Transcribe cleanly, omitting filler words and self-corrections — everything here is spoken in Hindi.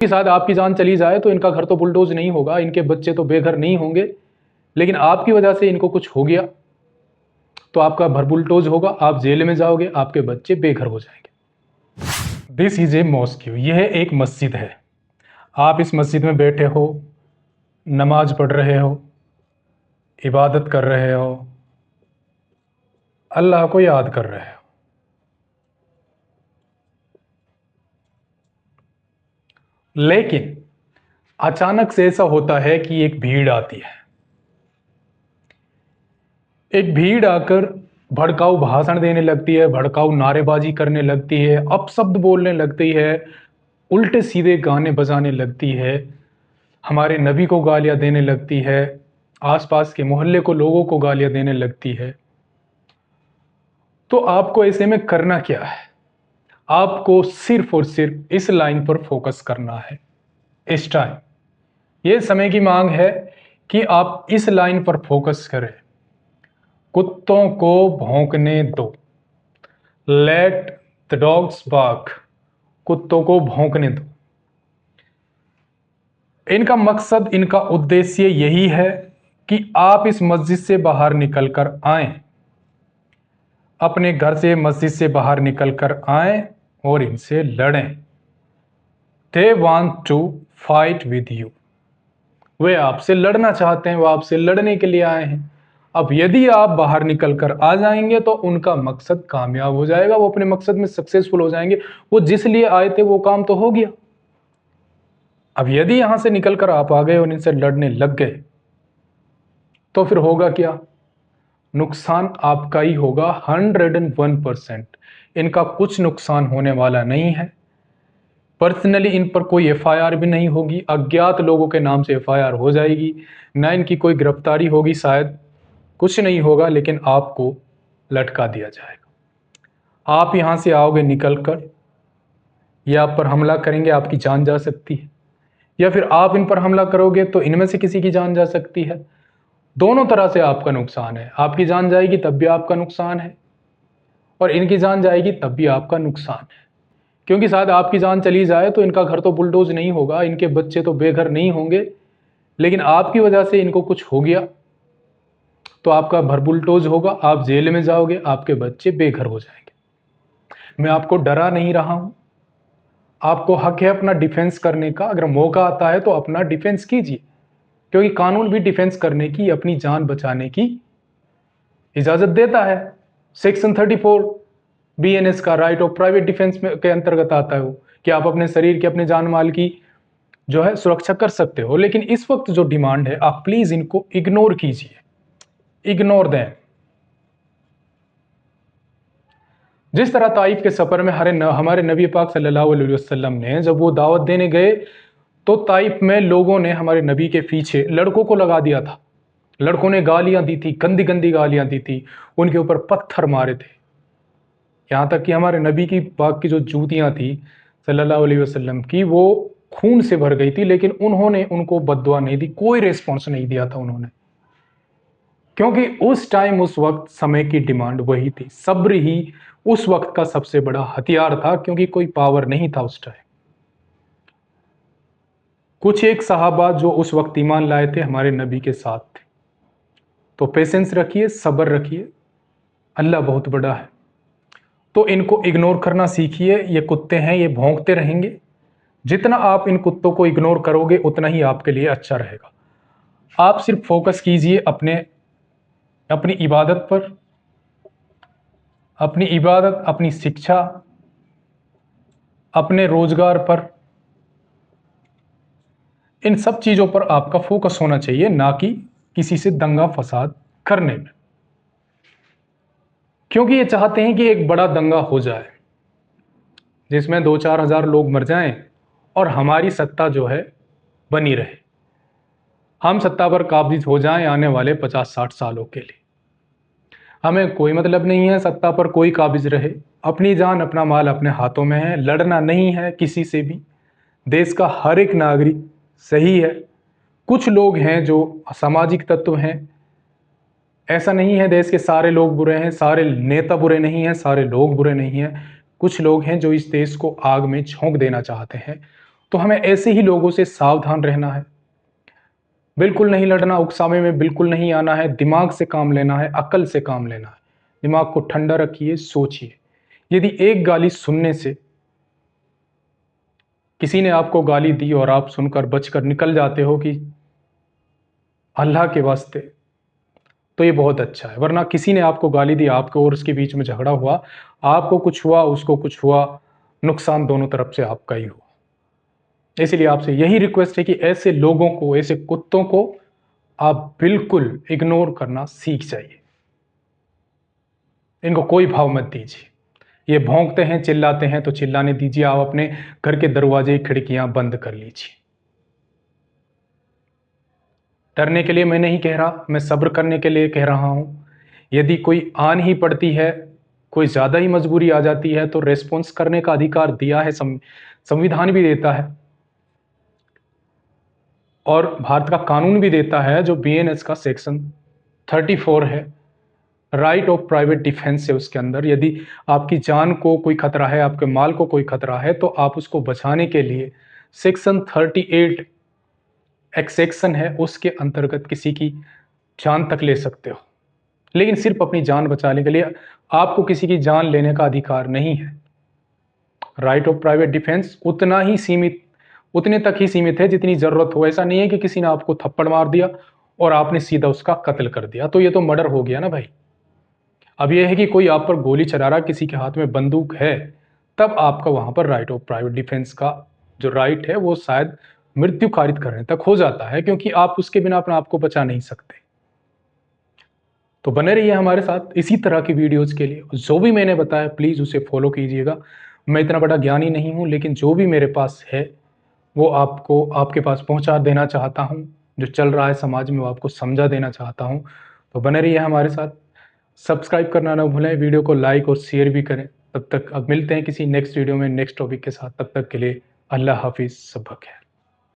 के साथ आपकी जान चली जाए तो इनका घर तो बुलडोज नहीं होगा, इनके बच्चे तो बेघर नहीं होंगे, लेकिन आपकी वजह से इनको कुछ हो गया तो आपका घर बुलडोज होगा, आप जेल में जाओगे, आपके बच्चे बेघर हो जाएंगे। दिस इज ए मॉस्क, यह एक मस्जिद है। आप इस मस्जिद में बैठे हो, नमाज पढ़ रहे हो, इबादत कर रहे हो, अल्लाह को याद कर रहे हो। लेकिन अचानक से ऐसा होता है कि एक भीड़ आती है। एक भीड़ आकर भड़काऊ भाषण देने लगती है, भड़काऊ नारेबाजी करने लगती है, अपशब्द बोलने लगती है, उल्टे सीधे गाने बजाने लगती है, हमारे नबी को गालियां देने लगती है, आसपास के मोहल्ले को लोगों को गालियां देने लगती है। तो आपको ऐसे में करना क्या है? आपको सिर्फ और सिर्फ इस लाइन पर फोकस करना है। इस टाइम ये समय की मांग है कि आप इस लाइन पर फोकस करें। कुत्तों को भौंकने दो। Let the dogs bark. कुत्तों को भौंकने दो। इनका मकसद, इनका उद्देश्य यही है कि आप इस मस्जिद से बाहर निकलकर आएं, अपने घर से, मस्जिद से बाहर निकलकर आएं और इनसे लड़ें। They want to fight with you. वे आपसे लड़ना चाहते हैं, वो आपसे लड़ने के लिए आए हैं। अब यदि आप बाहर निकलकर आ जाएंगे तो उनका मकसद कामयाब हो जाएगा, वो अपने मकसद में सक्सेसफुल हो जाएंगे। वो जिस लिए आए थे वो काम तो हो गया। अब यदि यहां से निकलकर आप आ गए और इनसे लड़ने लग गए तो फिर होगा क्या? नुकसान आपका ही होगा 101%। इनका कुछ नुकसान होने वाला नहीं है। पर्सनली इन पर कोई एफआईआर भी नहीं होगी, अज्ञात लोगों के नाम से एफआईआर हो जाएगी, ना इनकी कोई गिरफ्तारी होगी, शायद कुछ नहीं होगा, लेकिन आपको लटका दिया जाएगा। आप यहां से आओगे निकलकर, ये आप पर हमला करेंगे, आपकी जान जा सकती है, या फिर आप इन पर हमला करोगे तो इनमें से किसी की जान जा सकती है। दोनों तरह से आपका नुकसान है। आपकी जान जाएगी तब भी आपका नुकसान है, और इनकी जान जाएगी तब भी आपका नुकसान है। क्योंकि शायद आपकी जान चली जाए तो इनका घर तो बुलडोज नहीं होगा, इनके बच्चे तो बेघर नहीं होंगे, लेकिन आपकी वजह से इनको कुछ हो गया तो आपका घर बुलडोज होगा, आप जेल में जाओगे, आपके बच्चे बेघर हो जाएंगे। मैं आपको डरा नहीं रहा हूं। आपको हक है अपना डिफेंस करने का। अगर मौका आता है तो अपना डिफेंस कीजिए, क्योंकि कानून भी डिफेंस करने की, अपनी जान बचाने की इजाजत देता है। सेक्शन 34 बीएनएस का, राइट ऑफ प्राइवेट डिफेंस में के अंतर्गत आता है वो, कि आप अपने शरीर की, अपने जान माल की जो है सुरक्षा कर सकते हो। लेकिन इस वक्त जो डिमांड है, आप प्लीज इनको इग्नोर कीजिए, इग्नोर दें। जिस तरह ताइफ के सफर में हमारे नबी पाक सल्लल्लाहु अलैहि वसल्लम ने जब वो दावत देने गए तो ताइफ में लोगों ने हमारे नबी के पीछे लड़कों को लगा दिया था। लड़कों ने गालियां दी थी, गंदी गंदी गालियां दी थी, उनके ऊपर पत्थर मारे थे। यहाँ तक कि हमारे नबी की पाक की जो जूतियां थी सल्लल्लाहु अलैहि वसल्लम की, वो खून से भर गई थी, लेकिन उन्होंने उनको बद्दुआ नहीं दी, कोई रिस्पॉन्स नहीं दिया था उन्होंने। क्योंकि उस टाइम, उस वक्त समय की डिमांड वही थी। सब्र ही उस वक्त का सबसे बड़ा हथियार था, क्योंकि कोई पावर नहीं था उस टाइम। कुछ एक सहाबा जो उस वक्त ईमान लाए थे हमारे नबी के साथ थे। तो पेशेंस रखिए, सब्र रखिए, अल्लाह बहुत बड़ा है। तो इनको इग्नोर करना सीखिए। ये कुत्ते हैं, ये भौंकते रहेंगे। जितना आप इन कुत्तों को इग्नोर करोगे उतना ही आपके लिए अच्छा रहेगा। आप सिर्फ फोकस कीजिए अपनी इबादत पर, अपनी शिक्षा, अपने रोजगार पर। इन सब चीजों पर आपका फोकस होना चाहिए, ना कि किसी से दंगा फसाद करने में। क्योंकि ये चाहते हैं कि एक बड़ा दंगा हो जाए जिसमें 2-4 हजार लोग मर जाएं और हमारी सत्ता जो है बनी रहे। हम सत्ता पर काबिज हो जाएं आने वाले 50-60 सालों के लिए। हमें कोई मतलब नहीं है सत्ता पर कोई काबिज रहे। अपनी जान, अपना माल अपने हाथों में है। लड़ना नहीं है किसी से भी। देश का हर एक नागरिक सही है। कुछ लोग हैं जो असामाजिक तत्व हैं। ऐसा नहीं है देश के सारे लोग बुरे हैं, सारे नेता बुरे नहीं हैं, सारे लोग बुरे नहीं हैं। कुछ लोग हैं जो इस देश को आग में झोंक देना चाहते हैं। तो हमें ऐसे ही लोगों से सावधान रहना है, बिल्कुल नहीं लड़ना, उकसावे में बिल्कुल नहीं आना है, दिमाग से काम लेना है, अकल से काम लेना है। दिमाग को ठंडा रखिए, सोचिए। यदि एक गाली सुनने से, किसी ने आपको गाली दी और आप सुनकर बचकर निकल जाते हो कि अल्लाह के वास्ते, तो ये बहुत अच्छा है। वरना किसी ने आपको गाली दी, आपको और उसके बीच में झगड़ा हुआ, आपको कुछ हुआ, उसको कुछ हुआ, नुकसान दोनों तरफ से आपका ही हुआ। इसलिए आपसे यही रिक्वेस्ट है कि ऐसे लोगों को, ऐसे कुत्तों को आप बिल्कुल इग्नोर करना सीख जाइए। इनको कोई भाव मत दीजिए। ये भौंकते हैं, चिल्लाते हैं तो चिल्लाने दीजिए। आप अपने घर के दरवाजे, खिड़कियां बंद कर लीजिए। डरने के लिए मैं नहीं कह रहा, मैं सब्र करने के लिए कह रहा हूं। यदि कोई आन ही पड़ती है, कोई ज्यादा ही मजबूरी आ जाती है, तो रेस्पॉन्स करने का अधिकार दिया है, संविधान भी देता है और भारत का कानून भी देता है, जो बीएनएस का सेक्शन 34 है, राइट ऑफ प्राइवेट डिफेंस है। उसके अंदर यदि आपकी जान को कोई खतरा है, आपके माल को कोई खतरा है, तो आप उसको बचाने के लिए सेक्शन 38 एक सेक्शन है, उसके अंतर्गत किसी की जान तक ले सकते हो। लेकिन सिर्फ अपनी जान बचाने के लिए आपको किसी की जान लेने का अधिकार नहीं है। राइट ऑफ प्राइवेट डिफेंस उतना ही सीमित, उतने तक ही सीमित है जितनी जरूरत हो। ऐसा नहीं है कि किसी ने आपको थप्पड़ मार दिया और आपने सीधा उसका कत्ल कर दिया, तो ये तो मर्डर हो गया ना भाई। अब यह है कि कोई आप पर गोली चला रहा, किसी के हाथ में बंदूक है, तब आपका वहां पर राइट ऑफ प्राइवेट डिफेंस का जो राइट है वो शायद मृत्यु कारित करने तक हो जाता है, क्योंकि आप उसके बिना अपने आप को बचा नहीं सकते। तो बने रहिए हमारे साथ इसी तरह की वीडियोस के लिए। जो भी मैंने बताया प्लीज़ उसे फॉलो कीजिएगा। मैं इतना बड़ा ज्ञानी नहीं हूँ, लेकिन जो भी मेरे पास है वो आपको, आपके पास पहुँचा देना चाहता हूँ। जो चल रहा है समाज में वो आपको समझा देना चाहता हूँ। तो बने रहिए हमारे साथ, सब्सक्राइब करना ना भूलें, वीडियो को लाइक और शेयर भी करें। तब तक अब मिलते हैं किसी नेक्स्ट वीडियो में नेक्स्ट टॉपिक के साथ। तब तक के लिए अल्लाह हाफिज़, सब खैर।